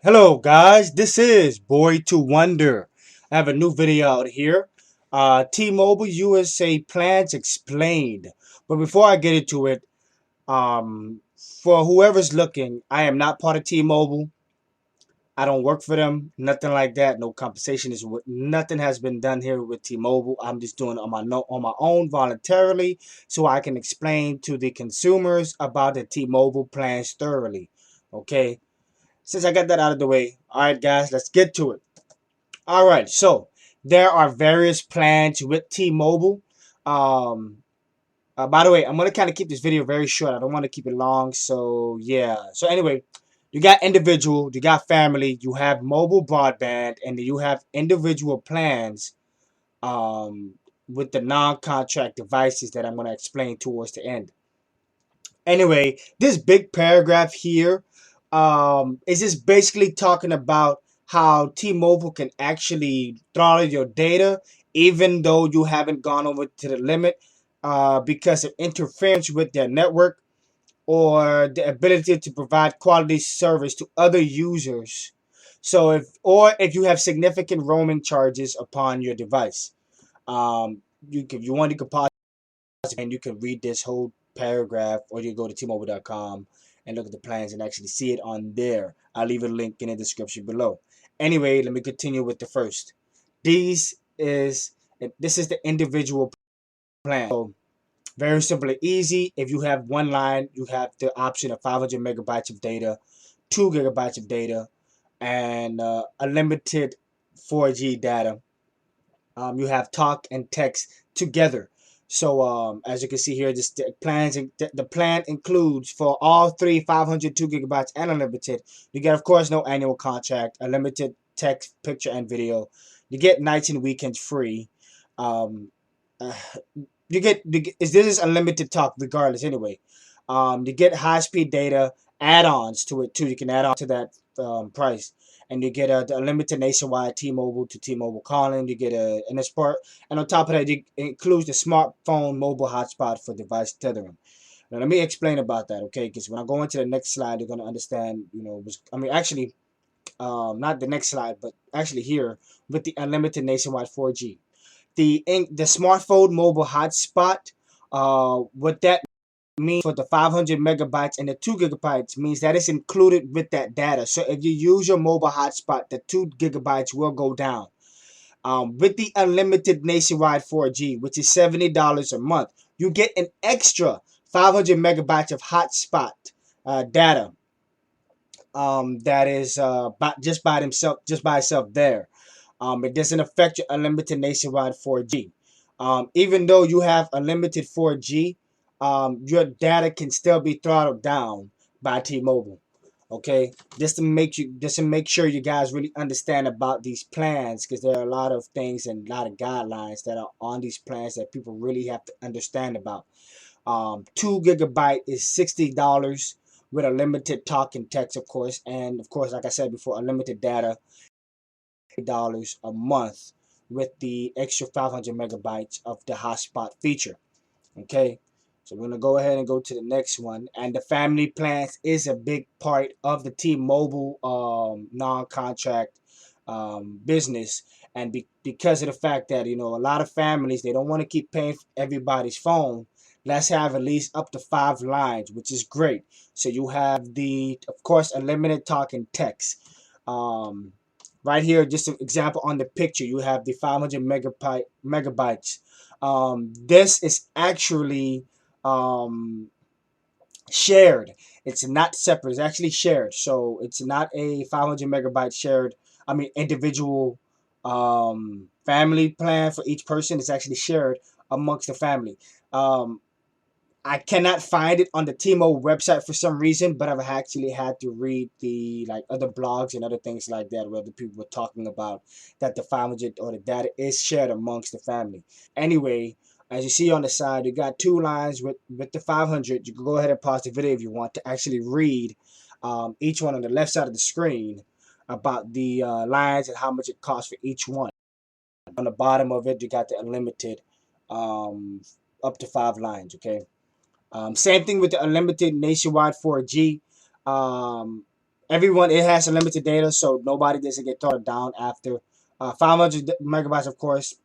Hello guys, this is Boy to Wonder. I have a new video out here. T-Mobile USA plans explained. But before I get into it, for whoever's looking, I am not part of T-Mobile. I don't work for them, nothing like that. No compensation is nothing has been done here with T-Mobile. I'm just doing it on my on my own voluntarily, so I can explain to the consumers about the T-Mobile plans thoroughly. Okay, since I got that out of the way, all right, guys, let's get to it. All right, so there are various plans with T-Mobile. Um, by the way, I'm gonna kind of keep this video very short. I don't want to keep it long. So yeah. So anyway, you got individual, you got family, you have mobile broadband, and you have individual plans. Um, with the non-contract devices that I'm gonna explain towards the end. Anyway, this big paragraph here is just basically talking about how T-Mobile can actually throttle your data even though you haven't gone over to the limit because of interference with their network or the ability to provide quality service to other users. So if you have significant roaming charges upon your device, if you want, you could pause and you can read this whole paragraph, or you go to tmobile.com and look at the plans and actually see it on there. I'll leave a link in the description below. Anyway, let me continue with the first. These is this is the individual plan. So very simple and easy. If you have one line, you have the option of 500 megabytes of data, 2 gigabytes of data, and unlimited 4G data. You have talk and text together. So as you can see here, the plan includes for all three 502 gigabytes and unlimited. You get, of course, no annual contract, unlimited text, picture, and video. You get nights and weekends free. Um, uh, this is unlimited talk regardless anyway. You get high speed data add-ons to it too. You can add on to that price, and you get the unlimited nationwide T-Mobile to T-Mobile calling. You get and it's part, and on top of that, it includes the smartphone mobile hotspot for device tethering. Now let me explain about that, okay? Because when I go into the next slide, you're gonna understand. Actually, not the next slide, but actually here with the unlimited nationwide 4G, the smartphone mobile hotspot. What that means for the 500 megabytes and the 2 gigabytes means that it's included with that data. So if you use your mobile hotspot, the 2 gigabytes will go down. With the unlimited nationwide 4G, which is $70 a month, you get an extra 500 megabytes of hotspot data. That is just by itself there. It doesn't affect your unlimited nationwide 4G. Even though you have unlimited 4G, your data can still be throttled down by T-Mobile. Okay, just to make sure you guys really understand about these plans, because there are a lot of things and a lot of guidelines that are on these plans that people really have to understand about. 2 gigabyte is $60 with unlimited talk and text, of course, and of course, like I said before, unlimited data, $8 a month with the extra 500 megabytes of the hotspot feature. Okay, so we're gonna go ahead and go to the next one, and the family plans is a big part of the T-Mobile non-contract business, and because of the fact that a lot of families, they don't want to keep paying for everybody's phone. Let's have at least up to 5 lines, which is great. So you have of course, unlimited talk and text. Um, right here, just an example on the picture, you have the 500 megabytes. This is actually um, shared. It's not separate. It's actually shared. So it's not a 500 megabyte shared. I mean, individual family plan for each person. It's actually shared amongst the family. Um, I cannot find it on the T-Mobile website for some reason, but I've actually had to read the other blogs and other things like that where the people were talking about that the 500 or the data is shared amongst the family. Anyway, as you see on the side, you got 2 lines with the 500. You can go ahead and pause the video if you want to actually read each one on the left side of the screen about the lines and how much it costs for each one. On the bottom of it, you got the unlimited um, up to 5 lines, okay? Same thing with the unlimited nationwide 4G. Um, everyone, it has unlimited data, so nobody doesn't get thrown down after 500 megabytes. Of course,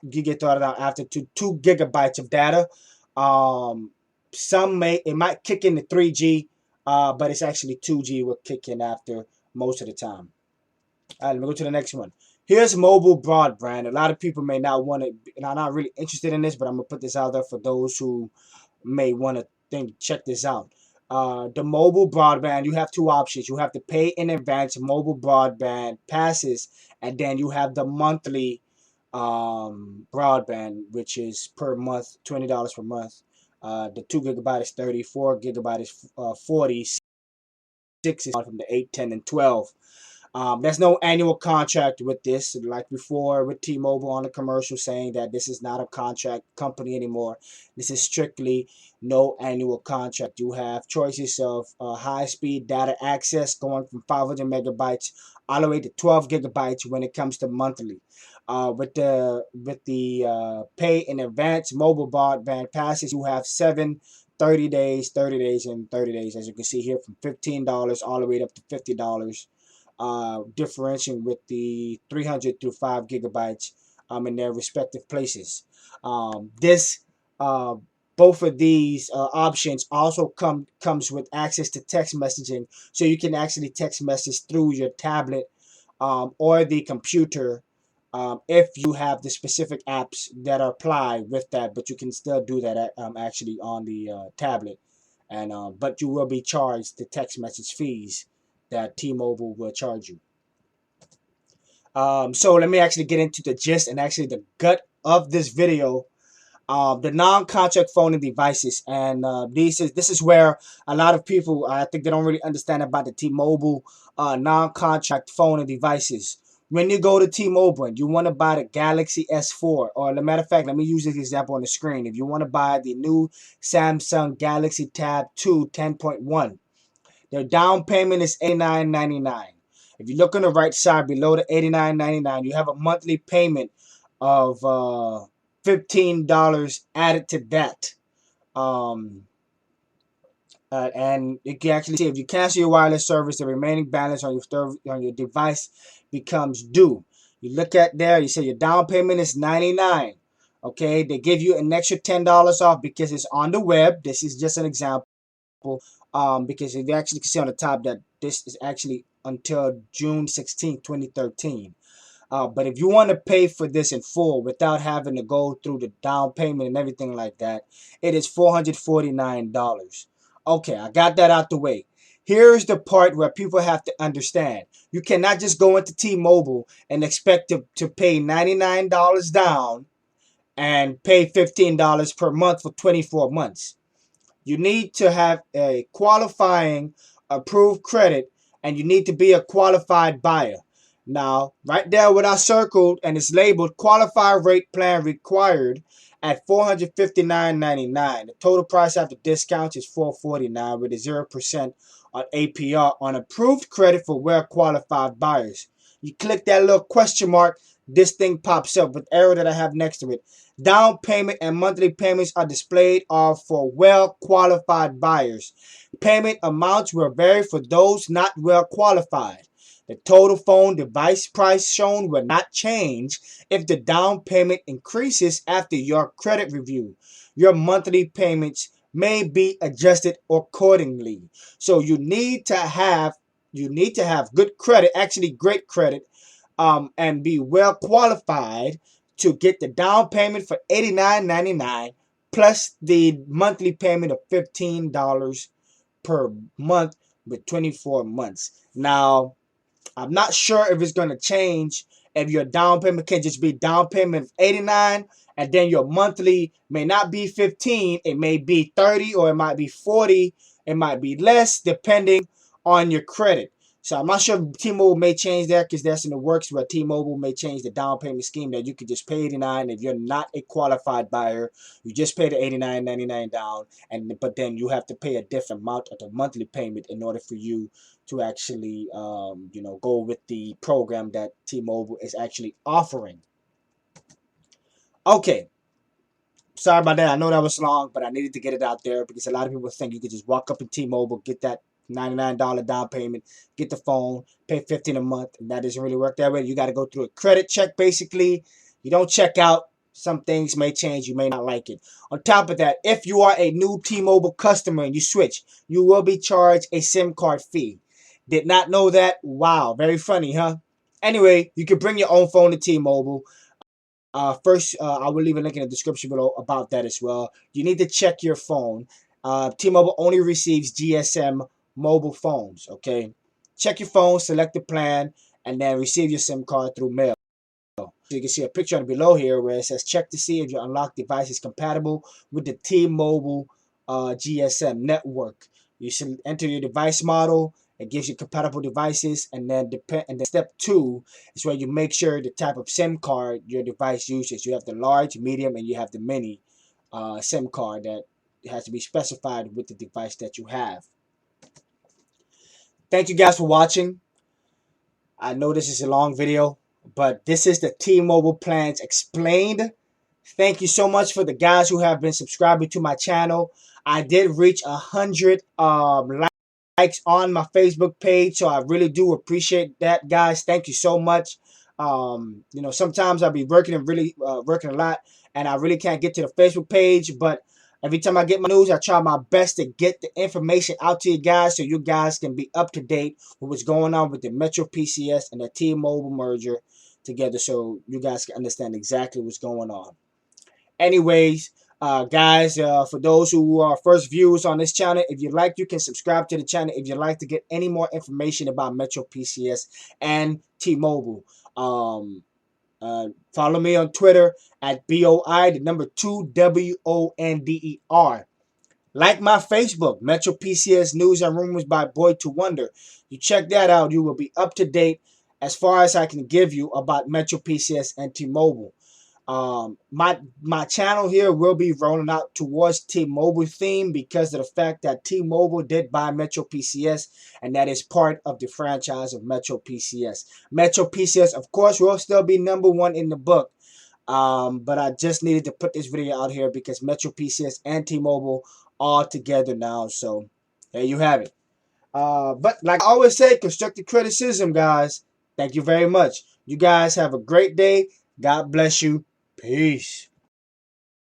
you get thrown down after 2 gigabytes of data. Um, it might kick in the 3G, but it's actually 2G will kick in after most of the time. All right, let me go to the next one. Here's mobile broadband. A lot of people may not want to, and I'm not really interested in this, but I'm gonna put this out there for those who may want to check this out. The mobile broadband, you have two options. You have to pay in advance mobile broadband passes, and then you have the monthly broadband, which is per month, $20 per month. The 2 gigabyte is 30, 4 gigabyte is 40, 6 is from the 8, 10, and 12. There's no annual contract with this, like before with T-Mobile on the commercial saying that this is not a contract company anymore. This is strictly no annual contract. You have choices of high-speed data access going from 500 megabytes all the way to 12 gigabytes when it comes to monthly. With the pay in advance mobile broadband passes, you have 30 days, 30 days, and 30 days, as you can see here, from $15 all the way up to $50. Differentiating with the 300 through 5 gigabytes in their respective places. This both of these options also comes with access to text messaging, so you can actually text message through your tablet or the computer if you have the specific apps that apply with that. But you can still do that actually on the tablet, and but you will be charged the text message fees that T-Mobile will charge you. So let me actually get into the gist and actually the gut of this video. The non-contract phone and devices, and this is where a lot of people, I think, they don't really understand about the T-Mobile non-contract phone and devices. When you go to T-Mobile and you want to buy the Galaxy S4, or as a matter of fact, let me use this example on the screen. If you want to buy the new Samsung Galaxy Tab 2 10.1, their down payment is $89.99. If you look on the right side below the $89.99, you have a monthly payment of $15 added to that. And you can actually see if you cancel your wireless service, the remaining balance on your device becomes due. You look at there, you say your down payment is $99. Okay, they give you an extra $10 off because it's on the web. This is just an example. Because if you actually can see on the top that this is actually until June 16th, 2013. But if you want to pay for this in full without having to go through the down payment and everything like that, it is $449. Okay, I got that out the way. Here's the part where people have to understand. You cannot just go into T-Mobile and expect to pay $99 down and pay $15 per month for 24 months. You need to have a qualifying approved credit, and you need to be a qualified buyer. Now, right there what I circled, and it's labeled qualified rate plan required at $459.99. The total price after discounts is $449 with a 0% on APR on approved credit for well-qualified buyers. You click that little question mark, this thing pops up with the arrow that I have next to it. Down payment and monthly payments are displayed are for well-qualified buyers. Payment amounts will vary for those not well qualified. The total phone device price shown will not change if the down payment increases after your credit review. Your monthly payments may be adjusted accordingly. So you need to have good credit, actually great credit, and be well qualified to get the down payment for $89.99 plus the monthly payment of $15 per month with 24 months. Now, I'm not sure if it's going to change if your down payment can just be down payment of $89 and then your monthly may not be $15, it may be $30 or it might be $40, it might be less depending on your credit. So I'm not sure if T-Mobile may change that because that's in the works where T-Mobile may change the down payment scheme that you could just pay $89 if you're not a qualified buyer. You just pay the $89.99 down, but then you have to pay a different amount of the monthly payment in order for you to actually go with the program that T-Mobile is actually offering. Okay. Sorry about that. I know that was long, but I needed to get it out there because a lot of people think you could just walk up in T-Mobile, get that $99 down payment, get the phone, pay $15 a month, and that doesn't really work that way. You got to go through a credit check basically. You don't check out. Some things may change. You may not like it. On top of that, if you are a new T-Mobile customer and you switch, you will be charged a SIM card fee. Did not know that? Wow, very funny, huh? Anyway, you can bring your own phone to T-Mobile. First, I will leave a link in the description below about that as well. You need to check your phone. T-Mobile only receives GSM mobile phones, okay? Check your phone, select the plan, and then receive your SIM card through mail. So you can see a picture on below here where it says check to see if your unlocked device is compatible with the T-Mobile GSM network. You should enter your device model. It gives you compatible devices, and then step 2 is where you make sure the type of SIM card your device uses. You have the large, medium, and you have the mini SIM card that has to be specified with the device that you have. Thank you guys for watching. I know this is a long video, but this is the T-Mobile plans explained. Thank you so much for the guys who have been subscribing to my channel. I did reach 100 likes on my Facebook page, so I really do appreciate that, guys. Thank you so much. You know, sometimes I'll be working and really working a lot, and I really can't get to the Facebook page, but every time I get my news, I try my best to get the information out to you guys so you guys can be up to date with what's going on with the Metro PCS and the T-Mobile merger together, so you guys can understand exactly what's going on. Anyways, guys, for those who are first viewers on this channel, if you like, you can subscribe to the channel if you'd like to get any more information about Metro PCS and T-Mobile. Follow me on Twitter at BOI, the number 2 WONDER. Like my Facebook, Metro PCS News and Rumors by Boy to Wonder. You check that out, you will be up to date as far as I can give you about Metro PCS and T-Mobile. My channel here will be rolling out towards T-Mobile theme because of the fact that T-Mobile did buy Metro PCS, and that is part of the franchise of Metro PCS. Metro PCS, of course, will still be #1 in the book. But I just needed to put this video out here because Metro PCS and T-Mobile are together now. So there you have it. But like I always say, constructive criticism, guys. Thank you very much. You guys have a great day. God bless you. Peace.